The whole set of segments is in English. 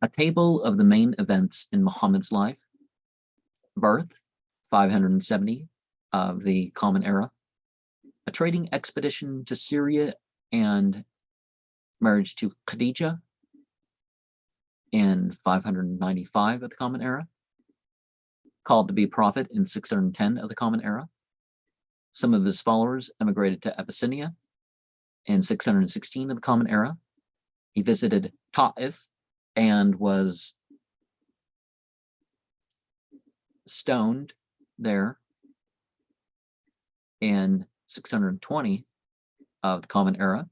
A table of the main events in Muhammad's life. Birth, 570 of the Common Era. A trading expedition to Syria and marriage to Khadija in 595 of the Common Era. Called to be a prophet in 610 of the Common Era. Some of his followers emigrated to Abyssinia in 616 of the Common Era. He visited Ta'if and was stoned there in 620 of the Common Era.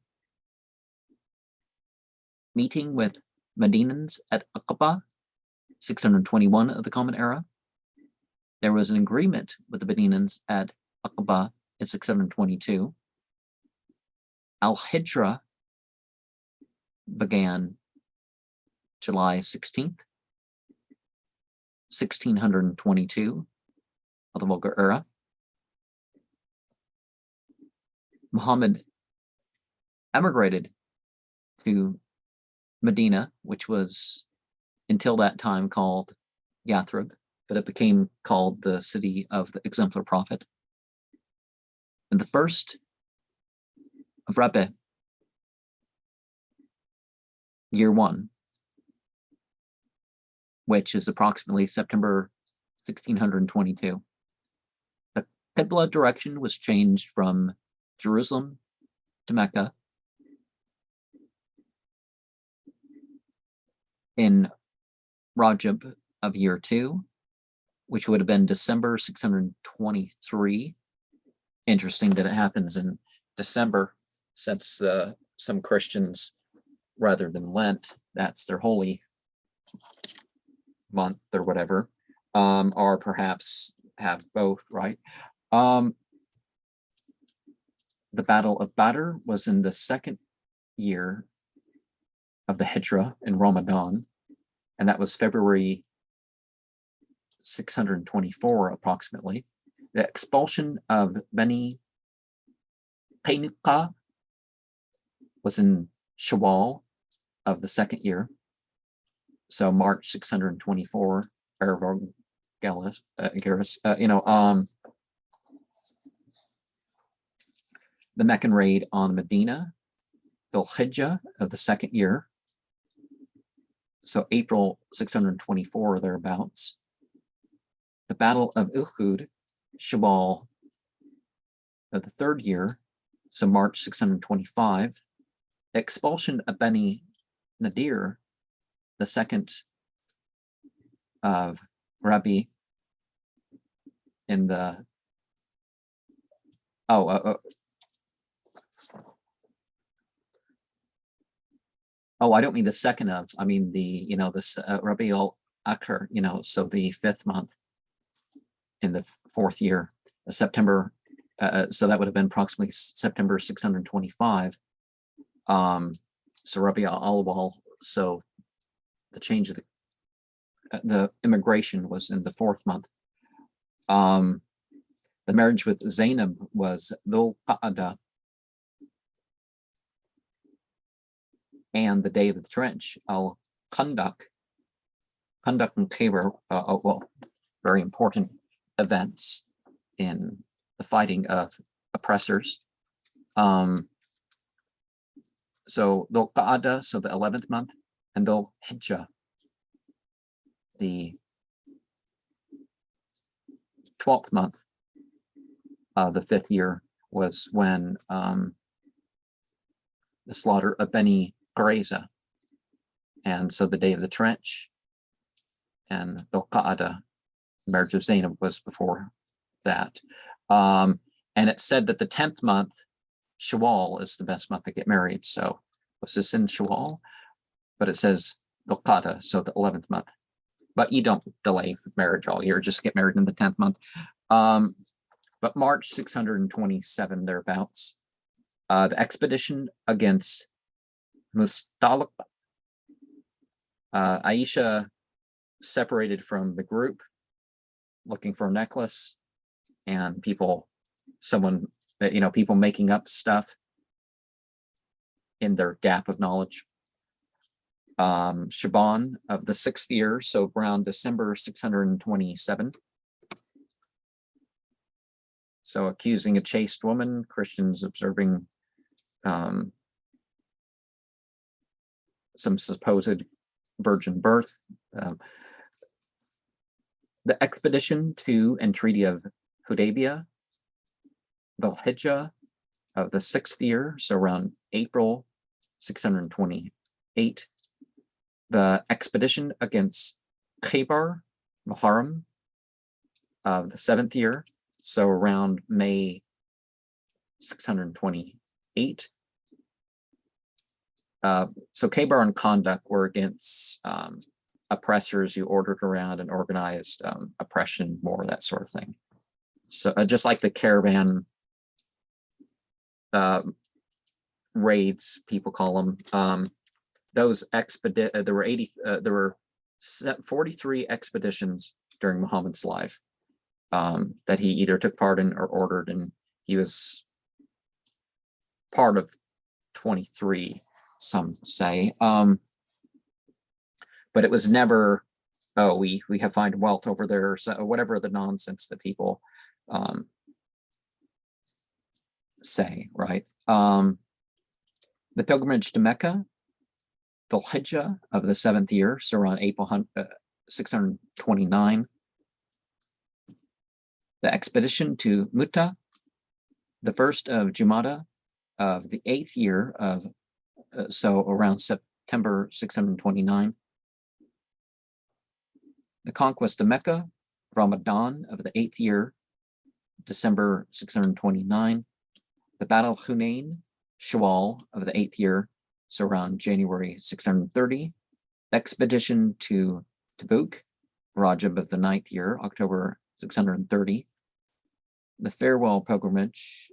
Meeting with Medinans at Aqaba, 621 of the Common Era. There was an agreement with the Medinans at Aqaba in 622. Al-Hijra began July 16th, 1622 of the Mughal era. Muhammad emigrated to Medina, which was until that time called Yathrib, but it became called the city of the exemplar prophet. And the first of Rabi, year 1, which is approximately September 1622. The Qibla direction was changed from Jerusalem to Mecca in Rajab of year 2, which would have been December 623. Interesting that it happens in December, since some Christians, rather than Lent, that's their holy month or whatever, or perhaps have both, right? The Battle of Badr was in the second year of the Hijra in Ramadan, and that was February 624 approximately. The expulsion of Bani Qaynuqa was in Shawwal of the second year, so March 624. The Meccan raid on Medina, Dhul-Hijjah of the second year, so April 624 or thereabouts. The Battle of Uhud, Shawwal of the third year, so March 625. The expulsion of Bani Nadir, the second of Rabi, in the I don't mean the second of, I mean the, this Rabi al-Akhir, so the 5th month in the 4th year, September, so that would have been approximately September 625. So Rabi al-Awwal, so the change of the immigration was in the 4th month. The marriage with Zainab was Dhul Qa'dah, and the day of the trench, Al-Khandaq and Khaybar, very important events in the fighting of oppressors. So Dhul Qa'dah, so the 11th month, and Dhul Hijjah, the 12th month of the 5th year, was when the slaughter of Bani Qurayza, and so the day of the trench, and Dhul Qa'dah, marriage of Zainab, was before that. And it's said that the 10th month, Shawwal, is the best month to get married. So was this in Shawwal? But it says Dhul Qa'dah, so the 11th month. But you don't delay marriage all year, just get married in the 10th month. But March 627 thereabouts, the expedition against Mustaliq, Aisha separated from the group looking for a necklace, and people making up stuff in their gap of knowledge. Shaban of the 6th year, so around December 627. So accusing a chaste woman, Christians observing some supposed virgin birth. The expedition to and Treaty of Hudaybiyah, Dhul-Hijjah of the 6th year, so around April 628. The expedition against Khaybar, Muharram of the 7th year, so around May 628. So Khaybar and Khandak were against oppressors who ordered around and organized oppression, more that sort of thing. So just like the caravan raids, people call them, those there were 43 expeditions during Muhammad's life that he either took part in or ordered, and he was part of 23, some say. But it was never, oh, we have find wealth over there, so whatever the nonsense that people say, right? The pilgrimage to Mecca, Dhul-Hijjah of the 7th year, so around April 629. The expedition to Mu'tah, the 1st of Jumada of the 8th year of, so around September 629. The conquest of Mecca, Ramadan of the 8th year, December 629. The Battle of Hunain, Shawwal of the 8th year, so around January 630. Expedition to Tabuk, Rajab of the 9th year, October 630. The farewell pilgrimage,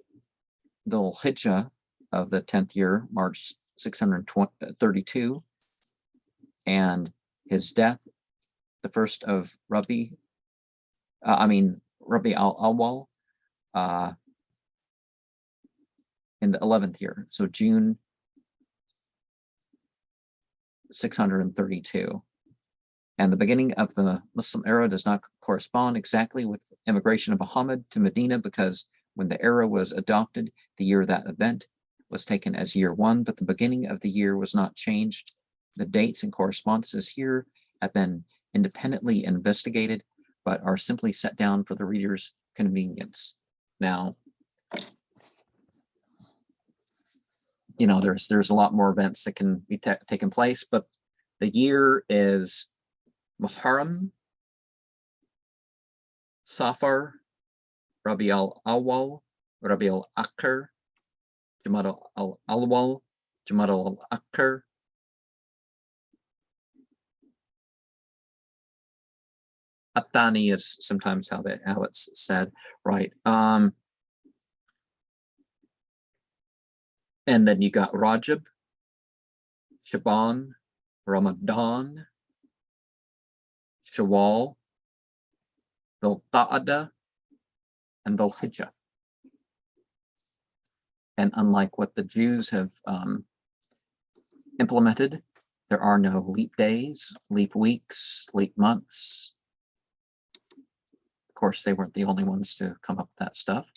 Dhul-Hijjah of the 10th year, March 632. And his death, the 1st of Rabi al-Awwal in the 11th year, so June 632. And the beginning of the Muslim era does not correspond exactly with immigration of Muhammad to Medina, because when the era was adopted, the year of that event was taken as year 1, but the beginning of the year was not changed. The dates and correspondences here have been independently investigated, but are simply set down for the reader's convenience. Now, you know, there's a lot more events that can be taking place, but the year is Muharram, Safar, Rabi al-Awwal, Rabi al-Akhir, Jumada al-Awwal, Jumada al-Akhir, Athani is sometimes how it's said, right? And then you got Rajab, Shaban, Ramadan, Shawwal, Dhul-Qa'dah, and Dhul-Hijjah. And unlike what the Jews have implemented, there are no leap days, leap weeks, leap months. Of course, they weren't the only ones to come up with that stuff.